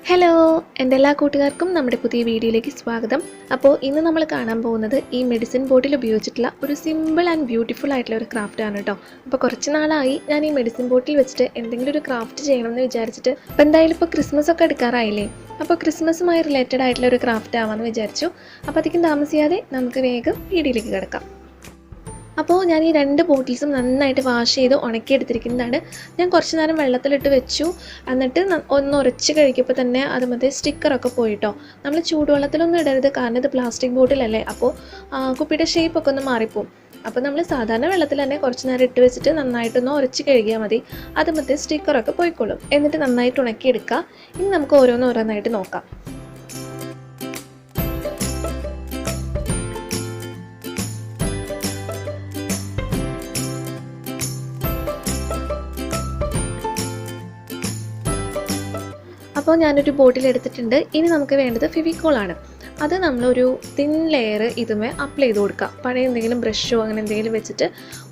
Hello എൻ്റെ എല്ലാ കൂട്ടുകാർക്കും നമ്മുടെ പുതിയ വീഡിയോയിലേക്ക് സ്വാഗതം. അപ്പോൾ ഇന്ന് നമ്മൾ കാണാൻ പോകുന്നത് ഈ മെഡിസിൻ ബോട്ടിൽ ഉപയോഗിച്ചിട്ടുള്ള ഒരു സിമ്പിൾ ആൻഡ് ബ്യൂട്ടിഫുൾ ആയിട്ടുള്ള ഒരു ക്രാഫ്റ്റാണ് കേട്ടോ. അപ്പോൾ കുറച്ച് നാളായി ഞാൻ ഈ മെഡിസിൻ ബോട്ടിൽ വെച്ചിട്ട് എന്തെങ്കിലും ഒരു ക്രാഫ്റ്റ് ചെയ്യണമെന്ന് വിചാരിച്ചിട്ട്. അപ്പോൾ എന്തായാലും ഇപ്പോൾ ക്രിസ്മസ് ഒക്കെ എടുക്കാറായില്ലേ, അപ്പോൾ ക്രിസ്മസുമായി റിലേറ്റഡ് ആയിട്ടുള്ള ഒരു ക്രാഫ്റ്റ് ആവാമെന്ന് വിചാരിച്ചു. അപ്പോൾ അധികം താമസിയാതെ നമുക്ക് വേഗം വീഡിയോയിലേക്ക് കിടക്കാം. അപ്പോൾ ഞാൻ ഈ 2 ബോട്ടിൽസും നന്നായിട്ട് വാഷ് ചെയ്ത് ഉണക്കിയെടുത്തിരിക്കുന്നതാണ്. ഞാൻ കുറച്ച് നേരം വെള്ളത്തിലിട്ട് വെച്ചു. എന്നിട്ട് ഒന്ന് ഉരച്ച് കഴിക്കുമ്പോൾ തന്നെ അത് മറ്റേ സ്റ്റിക്കറൊക്കെ പോയിട്ടോ. നമ്മൾ ചൂടുവെള്ളത്തിലൊന്നും ഇടരുത്, കാരണം ഇത് പ്ലാസ്റ്റിക് ബോട്ടിലല്ലേ, അപ്പോൾ കുപ്പിയുടെ ഷേപ്പൊക്കെ ഒന്ന് മാറിപ്പോവും. അപ്പോൾ നമ്മൾ സാധാരണ വെള്ളത്തിൽ തന്നെ കുറച്ച് നേരം ഇട്ട് വെച്ചിട്ട് നന്നായിട്ടൊന്ന് ഉരച്ച് കഴുകിയാൽ മതി. അത് മറ്റേ സ്റ്റിക്കറൊക്കെ പോയിക്കോളും. എന്നിട്ട് നന്നായിട്ട് ഉണക്കിയെടുക്കുക. ഇനി നമുക്ക് ഓരോന്നായിട്ട് നോക്കാം. അപ്പോൾ ഞാനൊരു ബോട്ടിൽ എടുത്തിട്ടുണ്ട്. ഇനി നമുക്ക് വേണ്ടത് ഫെവിക്കോളാണ്. അത് നമ്മളൊരു തിൻ ലെയർ ഇതുമേ അപ്ലൈ ചെയ്ത് കൊടുക്കുക. പഴയ എന്തെങ്കിലും ബ്രഷോ അങ്ങനെ എന്തെങ്കിലും വെച്ചിട്ട്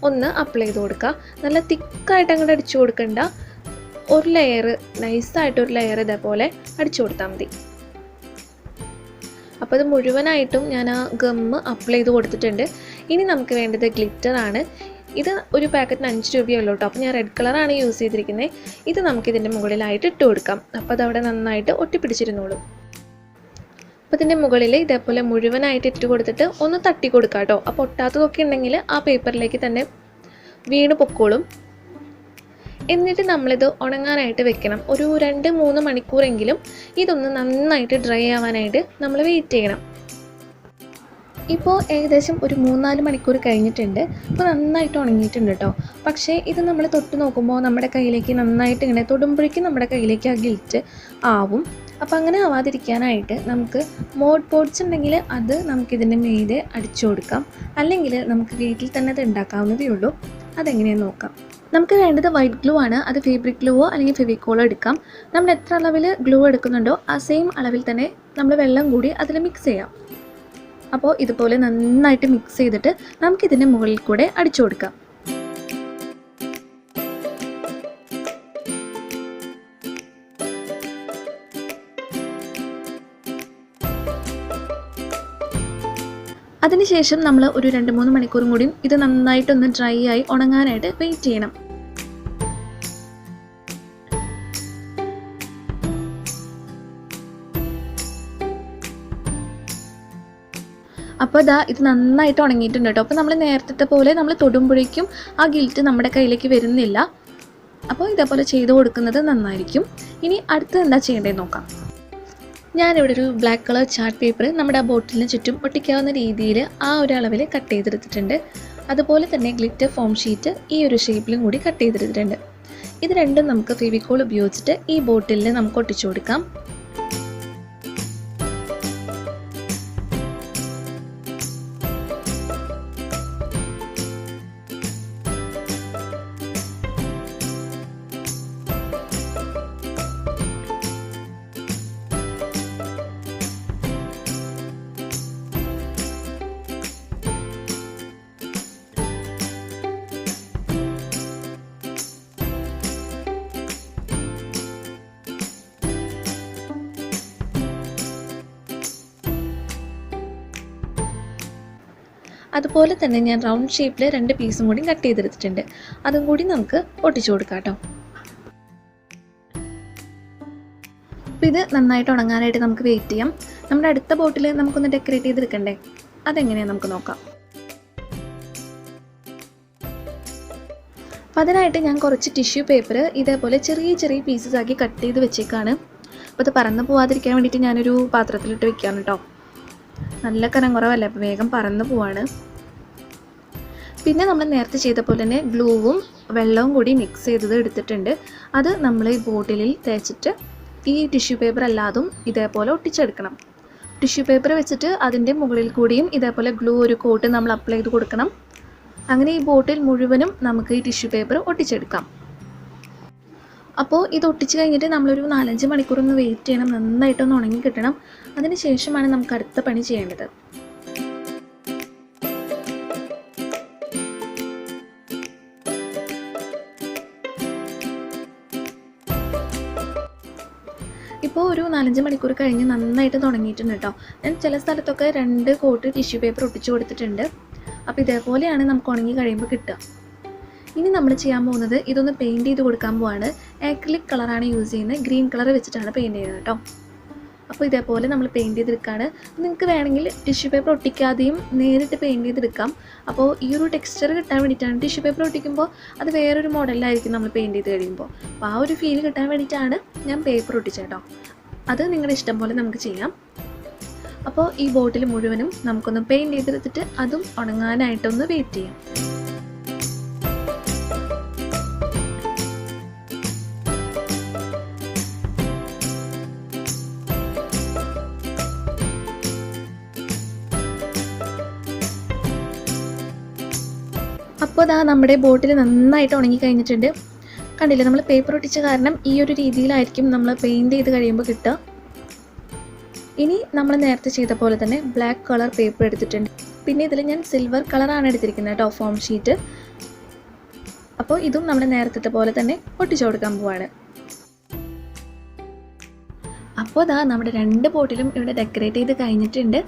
ഒന്ന് അപ്ലൈ ചെയ്ത് കൊടുക്കുക. നല്ല തിക്കായിട്ട് അങ്ങോട്ട് അടിച്ചു കൊടുക്കണ്ട. ഒരു ലെയർ, നൈസായിട്ടൊരു ലെയർ ഇതേപോലെ അടിച്ചു കൊടുത്താൽ മതി. അപ്പോൾ ഇത് മുഴുവനായിട്ടും ഞാൻ ആ ഗമ്മ് അപ്ലൈ ചെയ്ത് കൊടുത്തിട്ടുണ്ട്. ഇനി നമുക്ക് വേണ്ടത് ഗ്ലിറ്ററാണ്. ഇത് ഒരു പാക്കറ്റിന് 5 രൂപയുള്ളൂ കേട്ടോ. അപ്പോൾ ഞാൻ റെഡ് കളറാണ് യൂസ് ചെയ്തിരിക്കുന്നത്. ഇത് നമുക്കിതിൻ്റെ മുകളിലായിട്ട് ഇട്ട് കൊടുക്കാം. അപ്പോൾ അതവിടെ നന്നായിട്ട് ഒട്ടിപ്പിടിച്ചിരുന്നോളും. അപ്പോൾ ഇതിൻ്റെ മുകളിൽ ഇതേപോലെ മുഴുവനായിട്ട് ഇട്ട് കൊടുത്തിട്ട് ഒന്ന് തട്ടി കൊടുക്കാം കേട്ടോ. അപ്പോൾ ഒട്ടാത്തതൊക്കെ ഉണ്ടെങ്കിൽ ആ പേപ്പറിലേക്ക് തന്നെ വീണ് പൊക്കോളും. എന്നിട്ട് നമ്മളിത് ഉണങ്ങാനായിട്ട് വെക്കണം. ഒരു 2-3 മണിക്കൂറെങ്കിലും ഇതൊന്ന് നന്നായിട്ട് ഡ്രൈ ആവാനായിട്ട് നമ്മൾ വെയിറ്റ് ചെയ്യണം. ഇപ്പോൾ ഏകദേശം ഒരു 3-4 മണിക്കൂർ കഴിഞ്ഞിട്ടുണ്ട്. ഇപ്പോൾ നന്നായിട്ട് ഉണങ്ങിയിട്ടുണ്ട് കേട്ടോ. പക്ഷേ ഇത് നമ്മൾ തൊട്ട് നോക്കുമ്പോൾ നമ്മുടെ കയ്യിലേക്ക് നന്നായിട്ട് ഇങ്ങനെ തൊടുമ്പോഴേക്കും നമ്മുടെ കയ്യിലേക്ക് ആ ഗിൽറ്റ് ആവും. അപ്പോൾ അങ്ങനെ ആവാതിരിക്കാനായിട്ട് നമുക്ക് മോഡ് പോട്ട്സ് ഉണ്ടെങ്കിൽ അത് നമുക്കിതിൻ്റെ മീതെ അടിച്ചു കൊടുക്കാം. അല്ലെങ്കിൽ നമുക്ക് വീട്ടിൽ തന്നെ അത് ഉണ്ടാക്കാവുന്നതേ ഉള്ളൂ. അതെങ്ങനെയാണെന്ന് നോക്കാം. നമുക്ക് വേണ്ടത് വൈറ്റ് ഗ്ലൂ ആണ്. അത് ഫാബ്രിക് ഗ്ലൂവോ അല്ലെങ്കിൽ ഫെവിക്കോളോ എടുക്കാം. നമ്മൾ എത്ര അളവിൽ ഗ്ലൂ എടുക്കുന്നുണ്ടോ ആ സെയിം അളവിൽ തന്നെ നമ്മൾ വെള്ളം കൂടി അതിൽ മിക്സ് ചെയ്യാം. അപ്പോൾ ഇതുപോലെ നന്നായിട്ട് മിക്സ് ചെയ്തിട്ട് നമുക്കിതിൻ്റെ മുകളിൽ കൂടെ അടിച്ചു കൊടുക്കാം. അതിനുശേഷം നമ്മൾ ഒരു 2-3 മണിക്കൂറും കൂടി ഇത് നന്നായിട്ടൊന്ന് ഡ്രൈ ആയി ഉണങ്ങാനായിട്ട് വെയിറ്റ് ചെയ്യണം. അപ്പോൾ ഇത് നന്നായിട്ട് ഉണങ്ങിയിട്ടുണ്ട് കേട്ടോ. അപ്പോൾ നമ്മൾ നേരത്തെ പോലെ നമ്മൾ തൊടുമ്പോഴേക്കും ആ ഗിൽറ്റ് നമ്മുടെ കയ്യിലേക്ക് വരുന്നില്ല. അപ്പോൾ ഇതേപോലെ ചെയ്ത് കൊടുക്കുന്നത് നന്നായിരിക്കും. ഇനി അടുത്ത് എന്താ ചെയ്യേണ്ടതെന്ന് നോക്കാം. ഞാനിവിടെ ഒരു ബ്ലാക്ക് കളർ ചാർട്ട് പേപ്പർ നമ്മുടെ ആ ബോട്ടിലിന് ചുറ്റും ഒട്ടിക്കാവുന്ന രീതിയിൽ ആ ഒരു അളവിൽ കട്ട് ചെയ്തെടുത്തിട്ടുണ്ട്. അതുപോലെ തന്നെ ഗ്ലിറ്റർ ഫോം ഷീറ്റ് ഈ ഒരു ഷേപ്പിലും കൂടി കട്ട് ചെയ്തെടുത്തിട്ടുണ്ട്. ഇത് രണ്ടും നമുക്ക് ഫെവിക്കോൾ ഉപയോഗിച്ചിട്ട് ഈ ബോട്ടിലിൽ നമുക്ക് ഒട്ടിച്ചു കൊടുക്കാം. അതുപോലെ തന്നെ ഞാൻ റൗണ്ട് ഷേപ്പിൽ 2 പീസും കൂടി കട്ട് ചെയ്തെടുത്തിട്ടുണ്ട്. അതും കൂടി നമുക്ക് ഒട്ടിച്ചു കൊടുക്കാം കേട്ടോ. അപ്പോൾ ഇത് നന്നായിട്ട് ഉണങ്ങാനായിട്ട് നമുക്ക് വെയിറ്റ് ചെയ്യാം. നമ്മുടെ അടുത്ത ബോട്ടിൽ നമുക്കൊന്ന് ഡെക്കറേറ്റ് ചെയ്തെടുക്കണ്ടേ, അതെങ്ങനെയാണ് നമുക്ക് നോക്കാം. അപ്പോൾ അതിനായിട്ട് ഞാൻ കുറച്ച് ടിഷ്യൂ പേപ്പർ ഇതേപോലെ ചെറിയ പീസസ് ആക്കി കട്ട് ചെയ്ത് വെച്ചേക്കാണ്. അപ്പോൾ ഇത് പറന്ന് പോവാതിരിക്കാൻ വേണ്ടിയിട്ട് ഞാനൊരു പാത്രത്തിലിട്ട് വെക്കുകയാണ് കേട്ടോ. നല്ല കനം കുറവല്ലേ, അപ്പോൾ വേഗം പറന്ന് പോവാണ്. പിന്നെ നമ്മൾ നേരത്തെ ചെയ്ത പോലെ തന്നെ ഗ്ലൂവും വെള്ളവും കൂടി മിക്സ് ചെയ്തത് എടുത്തിട്ടുണ്ട്. അത് നമ്മൾ ഈ ബോട്ടിലിൽ തേച്ചിട്ട് ഈ ടിഷ്യൂ പേപ്പർ അല്ലാതും ഇതേപോലെ ഒട്ടിച്ചെടുക്കണം. ടിഷ്യൂ പേപ്പർ വെച്ചിട്ട് അതിൻ്റെ മുകളിൽ കൂടിയും ഇതേപോലെ ഗ്ലൂ ഒരു കോട്ട് നമ്മൾ അപ്ലൈ ചെയ്ത് കൊടുക്കണം. അങ്ങനെ ഈ ബോട്ടിൽ മുഴുവനും നമുക്ക് ഈ ടിഷ്യൂ പേപ്പർ ഒട്ടിച്ചെടുക്കാം. അപ്പോൾ ഇത് ഒട്ടിച്ച് കഴിഞ്ഞിട്ട് നമ്മളൊരു 4-5 മണിക്കൂറൊന്ന് വെയിറ്റ് ചെയ്യണം. നന്നായിട്ടൊന്ന് ഉണങ്ങി കിട്ടണം. അതിന് ശേഷമാണ് നമുക്ക് അടുത്ത പണി ചെയ്യേണ്ടത്. ഇപ്പോൾ ഇപ്പോൾ ഒരു 4-5 മണിക്കൂർ കഴിഞ്ഞ് നന്നായിട്ട് തുടങ്ങിയിട്ടുണ്ട് കേട്ടോ. ഞാൻ ചില സ്ഥലത്തൊക്കെ 2 കോട്ട് ടിഷ്യൂ പേപ്പർ ഒട്ടിച്ചു കൊടുത്തിട്ടുണ്ട്. അപ്പോൾ ഇതേപോലെയാണ് നമുക്ക് ഉണങ്ങി കഴിയുമ്പോൾ കിട്ടുക. ഇനി നമ്മൾ ചെയ്യാൻ പോകുന്നത് ഇതൊന്ന് പെയിൻറ്റ് ചെയ്ത് കൊടുക്കാൻ പോവാണ്. ആക്രിലിക് കളറാണ് യൂസ് ചെയ്യുന്നത്. ഗ്രീൻ കളർ വെച്ചിട്ടാണ് പെയിൻറ്റ് ചെയ്യുന്നത് കേട്ടോ. അപ്പോൾ ഇതേപോലെ നമ്മൾ പെയിൻറ്റ് ചെയ്തെടുക്കുകയാണ്. നിങ്ങൾക്ക് വേണമെങ്കിൽ ടിഷ്യൂ പേപ്പർ ഒട്ടിക്കാതെയും നേരിട്ട് പെയിൻറ്റ് ചെയ്തെടുക്കാം. അപ്പോൾ ഈ ഒരു ടെക്സ്ചർ കിട്ടാൻ വേണ്ടിയിട്ടാണ്. ടിഷ്യൂ പേപ്പർ ഒട്ടിക്കുമ്പോൾ അത് വേറൊരു മോഡലിലായിരിക്കും നമ്മൾ പെയിൻറ്റ് ചെയ്ത് കഴിയുമ്പോൾ. അപ്പോൾ ആ ഒരു ഫീൽ കിട്ടാൻ വേണ്ടിയിട്ടാണ് ഞാൻ പേപ്പർ ഒട്ടിച്ചത് കേട്ടോ. അത് നിങ്ങളുടെ ഇഷ്ടം പോലെ നമുക്ക് ചെയ്യാം. അപ്പോൾ ഈ ബോട്ടിൽ മുഴുവനും നമുക്കൊന്ന് പെയിൻറ്റ് ചെയ്തെടുത്തിട്ട് അതും ഉണങ്ങാനായിട്ടൊന്ന് വെയിറ്റ് ചെയ്യാം. അപ്പോൾ ഇതാ നമ്മുടെ ബോട്ടിൽ നന്നായിട്ട് ഉണങ്ങി കഴിഞ്ഞിട്ടുണ്ട്. കണ്ടില്ലേ, നമ്മൾ പേപ്പർ ഒട്ടിച്ച കാരണം ഈ ഒരു രീതിയിലായിരിക്കും നമ്മൾ പെയിൻറ്റ് ചെയ്ത് കഴിയുമ്പോൾ കിട്ടുക. ഇനി നമ്മൾ നേരത്തെ ചെയ്ത പോലെ തന്നെ ബ്ലാക്ക് കളർ പേപ്പർ എടുത്തിട്ടുണ്ട്. പിന്നെ ഇതിൽ ഞാൻ സിൽവർ കളറാണ് എടുത്തിരിക്കുന്നത് കേട്ടോ, ഫോം ഷീറ്റ്. അപ്പോൾ ഇതും നമ്മൾ നേരത്തെ പോലെ തന്നെ ഒട്ടിച്ചു കൊടുക്കാൻ പോവാണ്. അപ്പോൾ ഇതാ നമ്മുടെ 2 ബോട്ടിലും ഇവിടെ ഡെക്കറേറ്റ് ചെയ്ത് കഴിഞ്ഞിട്ടുണ്ട്.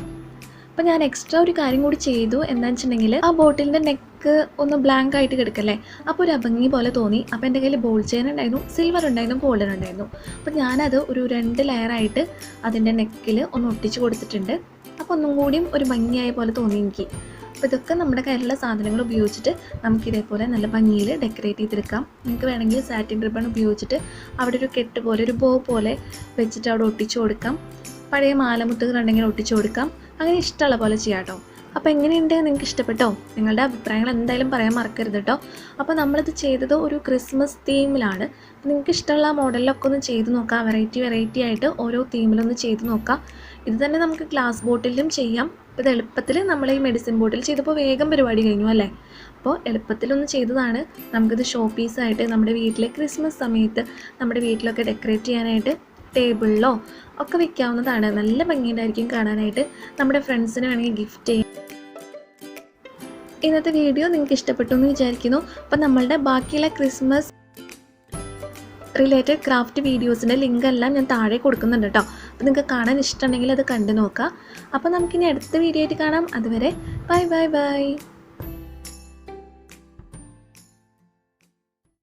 അപ്പോൾ ഞാൻ എക്സ്ട്രാ ഒരു കാര്യം കൂടി ചെയ്തു. എന്താണെന്ന് വെച്ചിട്ടുണ്ടെങ്കിൽ ആ ബോട്ടിലിൻ്റെ നെക്ക് ഒന്ന് ബ്ലാങ്ക് ആയിട്ട് കിടക്കല്ലേ, അപ്പോൾ ഒരു അഭംഗി പോലെ തോന്നി. അപ്പോൾ എൻ്റെ കയ്യിൽ ബോൾ ചെയിൻ ഉണ്ടായിരുന്നു, സിൽവർ ഉണ്ടായിരുന്നു, ഗോൾഡൻ ഉണ്ടായിരുന്നു. അപ്പോൾ ഞാനത് ഒരു 2 ലെയറായിട്ട് അതിൻ്റെ നെക്കിൽ ഒന്ന് ഒട്ടിച്ച് കൊടുത്തിട്ടുണ്ട്. അപ്പോൾ ഒന്നും കൂടിയും ഒരു ഭംഗിയായ പോലെ തോന്നി എനിക്ക്. അപ്പോൾ ഇതൊക്കെ നമ്മുടെ കയ്യിലുള്ള സാധനങ്ങൾ ഉപയോഗിച്ചിട്ട് നമുക്കിതേപോലെ നല്ല ഭംഗിയിൽ ഡെക്കറേറ്റ് ചെയ്തെടുക്കാം. നിങ്ങൾക്ക് വേണമെങ്കിൽ സാറ്റിൻ റിബൺ ഉപയോഗിച്ചിട്ട് അവിടെ ഒരു കെട്ട് പോലെ, ഒരു ബോ പോലെ വെച്ചിട്ട് അവിടെ ഒട്ടിച്ചു കൊടുക്കാം. പഴയ മാലമുത്തുകളുണ്ടെങ്കിൽ ഒട്ടിച്ചു കൊടുക്കാം. അങ്ങനെ ഇഷ്ടമുള്ള പോലെ ചെയ്യാം കേട്ടോ. അപ്പോൾ എങ്ങനെയുണ്ട്, നിങ്ങൾക്ക് ഇഷ്ടപ്പെട്ടോ? നിങ്ങളുടെ അഭിപ്രായങ്ങൾ എന്തായാലും പറയാൻ മറക്കരുത് കേട്ടോ. അപ്പോൾ നമ്മളിത് ചെയ്തത് ഒരു ക്രിസ്മസ് തീമിലാണ്. നിങ്ങൾക്ക് ഇഷ്ടമുള്ള മോഡലിലൊക്കെ ഒന്ന് ചെയ്ത് നോക്കാം. വെറൈറ്റി ആയിട്ട് ഓരോ തീമിലൊന്ന് ചെയ്ത് നോക്കാം. ഇത് തന്നെ നമുക്ക് ഗ്ലാസ് ബോട്ടിലും ചെയ്യാം. അപ്പോൾ ഇത് എളുപ്പത്തിൽ നമ്മൾ ഈ മെഡിസിൻ ബോട്ടിൽ ചെയ്തപ്പോൾ വേഗം പരിപാടി കഴിഞ്ഞു അല്ലേ. അപ്പോൾ എളുപ്പത്തിലൊന്ന് ചെയ്തതാണ്. നമുക്കിത് ഷോ പീസായിട്ട് നമ്മുടെ വീട്ടിലെ ക്രിസ്മസ് സമയത്ത് നമ്മുടെ വീട്ടിലൊക്കെ ഡെക്കറേറ്റ് ചെയ്യാനായിട്ട് ടേബിളിലോ ഒക്കെ വെക്കാവുന്നതാണ്. നല്ല ഭംഗിയുണ്ടായിരിക്കും കാണാനായിട്ട്. നമ്മുടെ ഫ്രണ്ട്സിന് വേണമെങ്കിൽ ഗിഫ്റ്റ് ചെയ്യാം. ഇന്നത്തെ വീഡിയോ നിങ്ങൾക്ക് ഇഷ്ടപ്പെട്ടു എന്ന് വിചാരിക്കുന്നു. അപ്പോൾ നമ്മളുടെ ബാക്കിയുള്ള ക്രിസ്മസ് റിലേറ്റഡ് ക്രാഫ്റ്റ് വീഡിയോസിൻ്റെ ലിങ്ക് എല്ലാം ഞാൻ താഴെ കൊടുക്കുന്നുണ്ട് കേട്ടോ. അപ്പോൾ നിങ്ങൾക്ക് കാണാൻ ഇഷ്ടമുണ്ടെങ്കിൽ അത് കണ്ടു നോക്കാം. അപ്പോൾ നമുക്കിനി അടുത്ത വീഡിയോ ആയിട്ട് കാണാം. അതുവരെ ബൈ.